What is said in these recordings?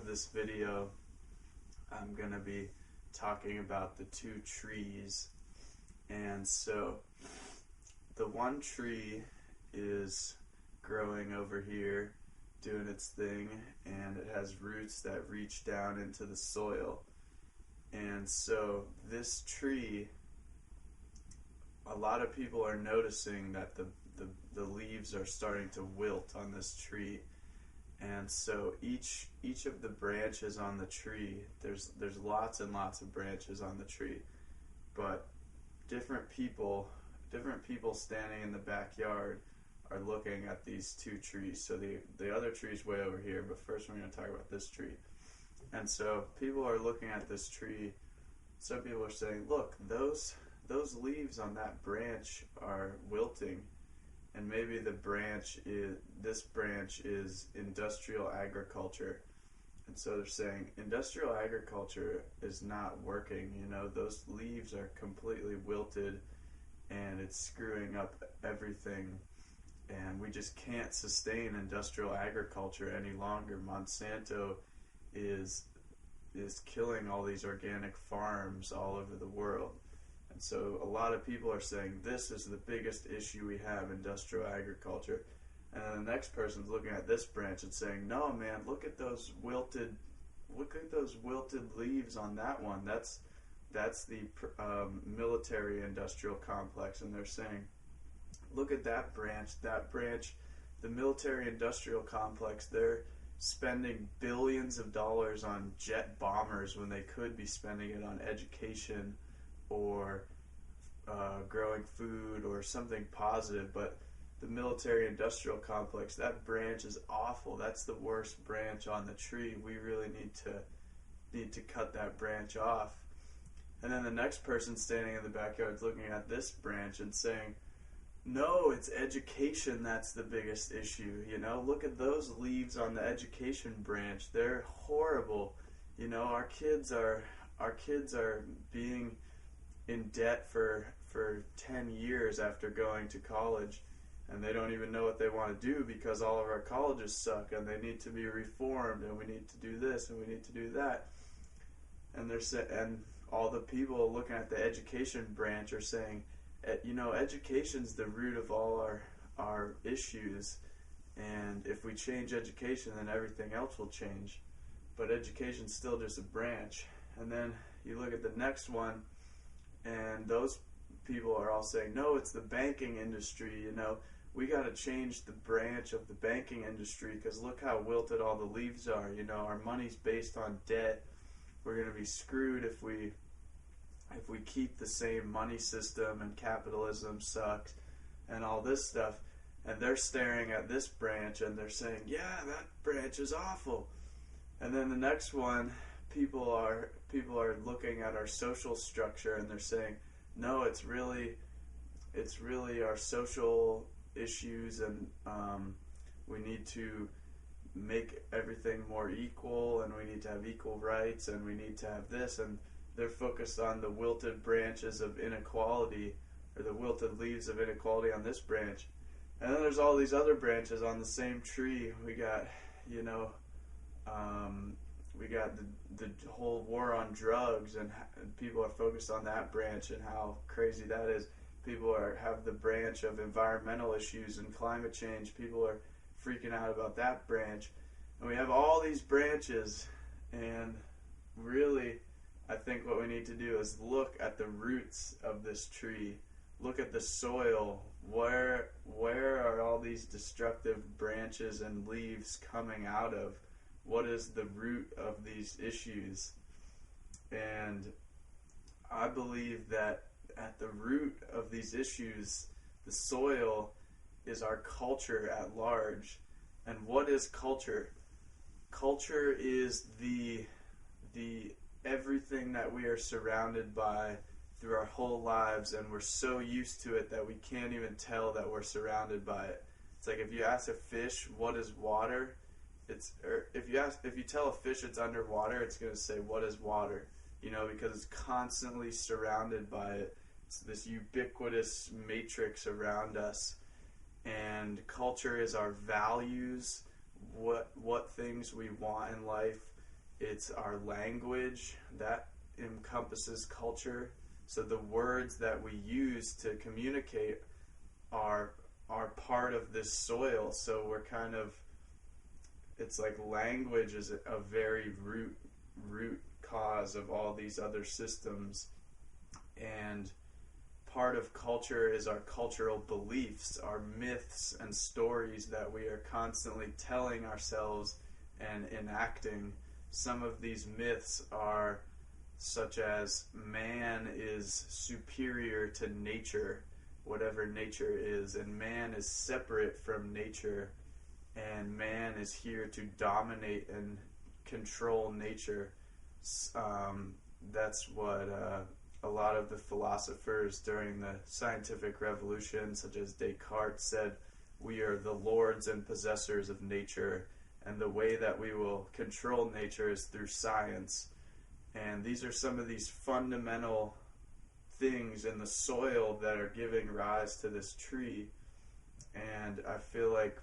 this video, I'm going to be talking about the two trees. And so the one tree is growing over here, doing its thing, and it has roots that reach down into the soil. And so this tree, a lot of people are noticing that the leaves are starting to wilt on this tree. And so each of the branches on the tree, there's lots and lots of branches on the tree, but different people standing in the backyard are looking at these two trees. So the other tree's way over here, but first we're going to talk about this tree. And so people are looking at this tree. Some people are saying, look, those leaves on that branch are wilting, and maybe this branch is industrial agriculture. And so they're saying industrial agriculture is not working. Those leaves are completely wilted and it's screwing up everything, and we just can't sustain industrial agriculture any longer. Monsanto is killing all these organic farms all over the world. And so a lot of people are saying this is the biggest issue we have, industrial agriculture. And then the next person's looking at this branch and saying, no man, look at those wilted leaves on that one. That's the military industrial complex. And they're saying, look at that branch, the military industrial complex, they're spending billions of dollars on jet bombers when they could be spending it on education or growing food or something positive. But the military industrial complex, that branch is awful. That's the worst branch on the tree. We really need to cut that branch off. And then the next person standing in the backyard is looking at this branch and saying, no, it's education that's the biggest issue. Look at those leaves on the education branch. They're horrible. Our kids are being in debt for 10 years after going to college, and they don't even know what they want to do because all of our colleges suck, and they need to be reformed, and we need to do this and we need to do that. And all the people looking at the education branch are saying, education's the root of all our issues, and if we change education, then everything else will change. But education's still just a branch. And then you look at the next one, and those people are all saying, no, it's the banking industry. We got to change the branch of the banking industry because look how wilted all the leaves are. Our money's based on debt. We're going to be screwed if we keep the same money system, and capitalism sucks and all this stuff. And they're staring at this branch and they're saying, yeah, that branch is awful. And then the next one, people are looking at our social structure and they're saying, no, it's really our social issues, and we need to make everything more equal, and we need to have equal rights, and we need to have this. And they're focused on the wilted branches of inequality, or the wilted leaves of inequality on this branch. And then there's all these other branches on the same tree. We got the whole war on drugs, and people are focused on that branch and how crazy that is. People have the branch of environmental issues and climate change. People are freaking out about that branch. And we have all these branches, and really, I think what we need to do is look at the roots of this tree. Look at the soil. Where are all these destructive branches and leaves coming out of? What is the root of these issues? And I believe that at the root of these issues, the soil is our culture at large. And what is culture? Culture is the everything that we are surrounded by through our whole lives, and we're so used to it that we can't even tell that we're surrounded by it. It's like if you ask a fish what is water, if you tell a fish it's underwater, it's going to say what is water, because it's constantly surrounded by it. It's this ubiquitous matrix around us. And culture is our values, what things we want in life, it's our language that encompasses culture. So the words that we use to communicate are part of this soil. So we're kind of, it's like language is a very root cause of all these other systems. And part of culture is our cultural beliefs, our myths and stories that we are constantly telling ourselves and enacting. Some of these myths are such as man is superior to nature, whatever nature is, and man is separate from nature, and man is here to dominate and control nature. That's what a lot of the philosophers during the scientific revolution, such as Descartes, said, we are the lords and possessors of nature, and the way that we will control nature is through science. And these are some of these fundamental things in the soil that are giving rise to this tree. And I feel like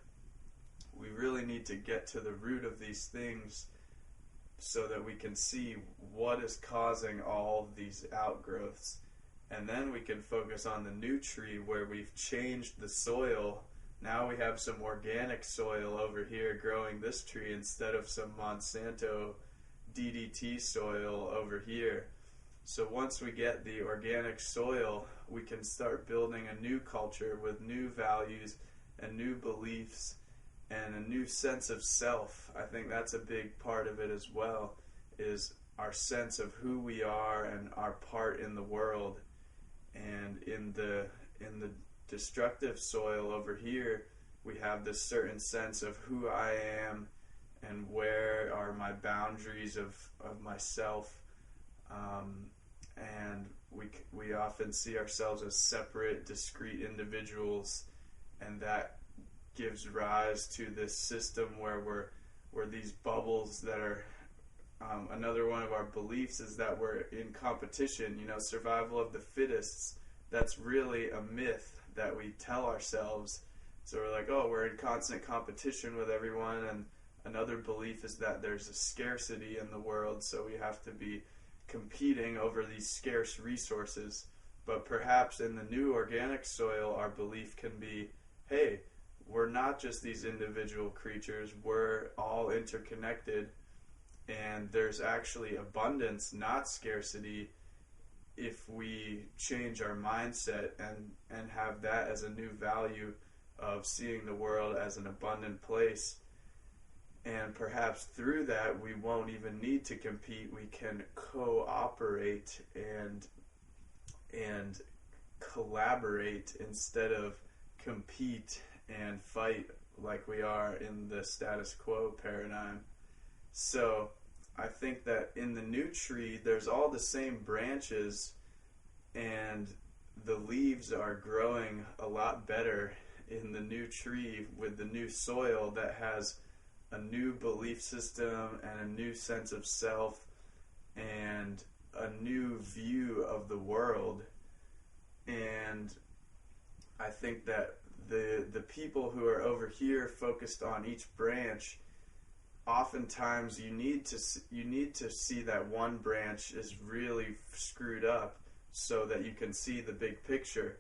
we really need to get to the root of these things so that we can see what is causing all of these outgrowths. And then we can focus on the new tree where we've changed the soil. Now we have some organic soil over here growing this tree instead of some Monsanto DDT soil over here. So once we get the organic soil, we can start building a new culture with new values and new beliefs and a new sense of self. I think that's a big part of it as well, is our sense of who we are and our part in the world. And in the destructive soil over here, we have this certain sense of who I am and where are my boundaries of myself. And we often see ourselves as separate, discrete individuals, and that gives rise to this system where we're these bubbles that are another one of our beliefs is that we're in competition, survival of the fittest. That's really a myth that we tell ourselves. So we're like, oh, we're in constant competition with everyone, and another belief is that there's a scarcity in the world, so we have to be competing over these scarce resources. But perhaps in the new organic soil, our belief can be, hey, we're not just these individual creatures, we're all interconnected, and there's actually abundance, not scarcity, if we change our mindset and have that as a new value of seeing the world as an abundant place. And perhaps through that, we won't even need to compete. We can cooperate and collaborate instead of compete and fight like we are in the status quo paradigm. So I think that in the new tree, there's all the same branches, and the leaves are growing a lot better in the new tree with the new soil that has a new belief system and a new sense of self and a new view of the world. And I think that the people who are over here focused on each branch, oftentimes you need to see that one branch is really screwed up so that you can see the big picture.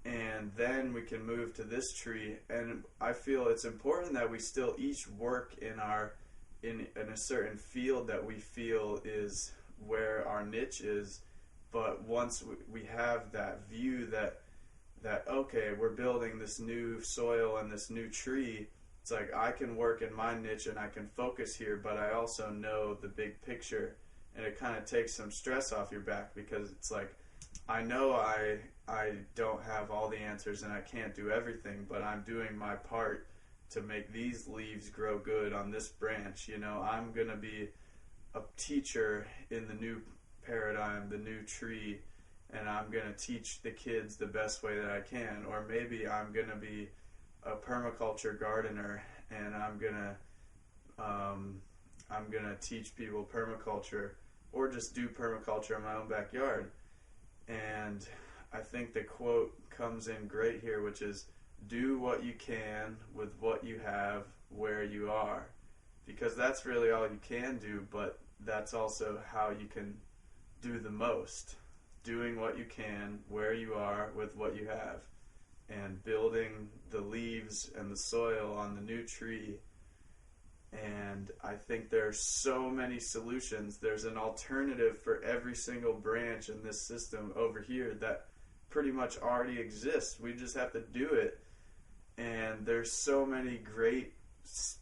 And then we can move to this tree. And I feel it's important that we still each work in a certain field that we feel is where our niche is. But once we have that view that okay, we're building this new soil and this new tree, it's like I can work in my niche and I can focus here, but I also know the big picture. And it kind of takes some stress off your back, because it's like, I know I don't have all the answers and I can't do everything, but I'm doing my part to make these leaves grow good on this branch. I'm going to be a teacher in the new paradigm, the new tree, and I'm going to teach the kids the best way that I can. Or maybe I'm going to be a permaculture gardener, and I'm going to teach people permaculture, or just do permaculture in my own backyard. And I think the quote comes in great here, which is, do what you can with what you have where you are. because that's really all you can do, but that's also how you can do the most. Doing what you can, where you are, with what you have, and building the leaves and the soil on the new tree. And I think there are so many solutions. There's an alternative for every single branch in this system over here that pretty much already exists. We just have to do it. And there's so many great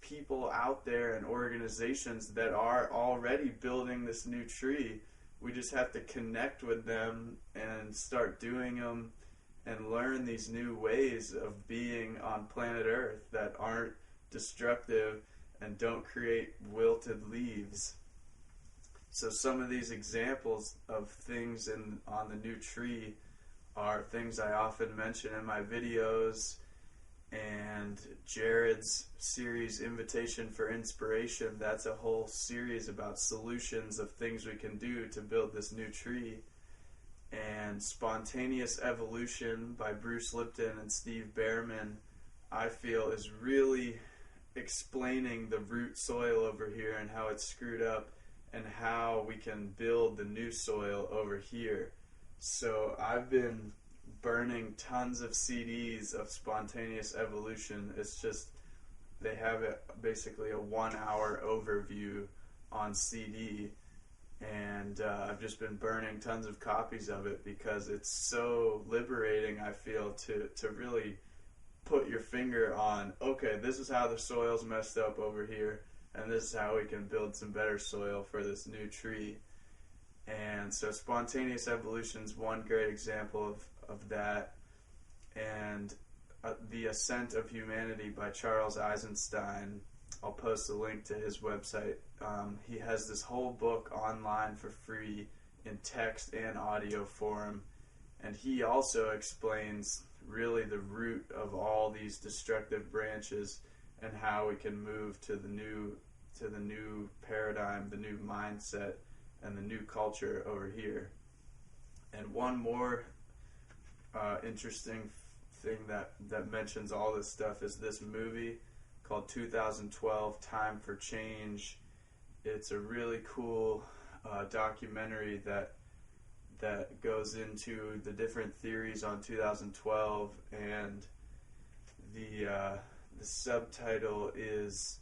people out there and organizations that are already building this new tree. We just have to connect with them and start doing them and learn these new ways of being on planet Earth that aren't destructive and don't create wilted leaves. So some of these examples of things on the new tree are things I often mention in my videos, and Jared's series Invitation for Inspiration, that's a whole series about solutions of things we can do to build this new tree. And Spontaneous Evolution by Bruce Lipton and Steve Behrman, I feel, is really explaining the root soil over here and how it's screwed up and how we can build the new soil over here. So I've been burning tons of CDs of Spontaneous Evolution. It's just, they have basically a 1 hour overview on CD, and I've just been burning tons of copies of it because it's so liberating, I feel, to really put your finger on, okay, this is how the soil's messed up over here, and this is how we can build some better soil for this new tree. And so Spontaneous Evolution is one great example of that. And The Ascent of Humanity by Charles Eisenstein, I'll post a link to his website. He has this whole book online for free in text and audio form, and he also explains really the root of all these destructive branches and how we can move to the new paradigm, the new mindset, and the new culture over here. And one more interesting thing that mentions all this stuff is this movie called 2012 Time for Change. It's a really cool documentary that goes into the different theories on 2012, and the subtitle is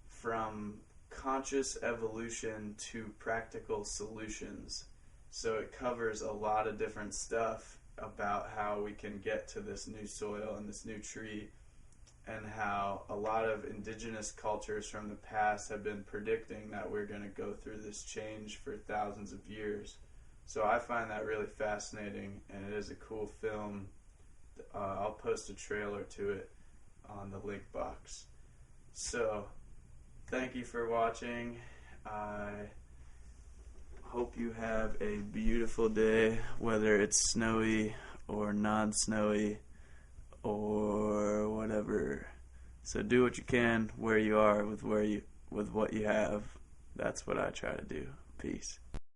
From Conscious Evolution to Practical Solutions. So it covers a lot of different stuff about how we can get to this new soil and this new tree, and how a lot of indigenous cultures from the past have been predicting that we're going to go through this change for thousands of years. So I find that really fascinating, and it is a cool film. I'll post a trailer to it on the link box. So thank you for watching. I hope you have a beautiful day, whether it's snowy or non-snowy or whatever. So do what you can where you are with what you have. That's what I try to do. Peace.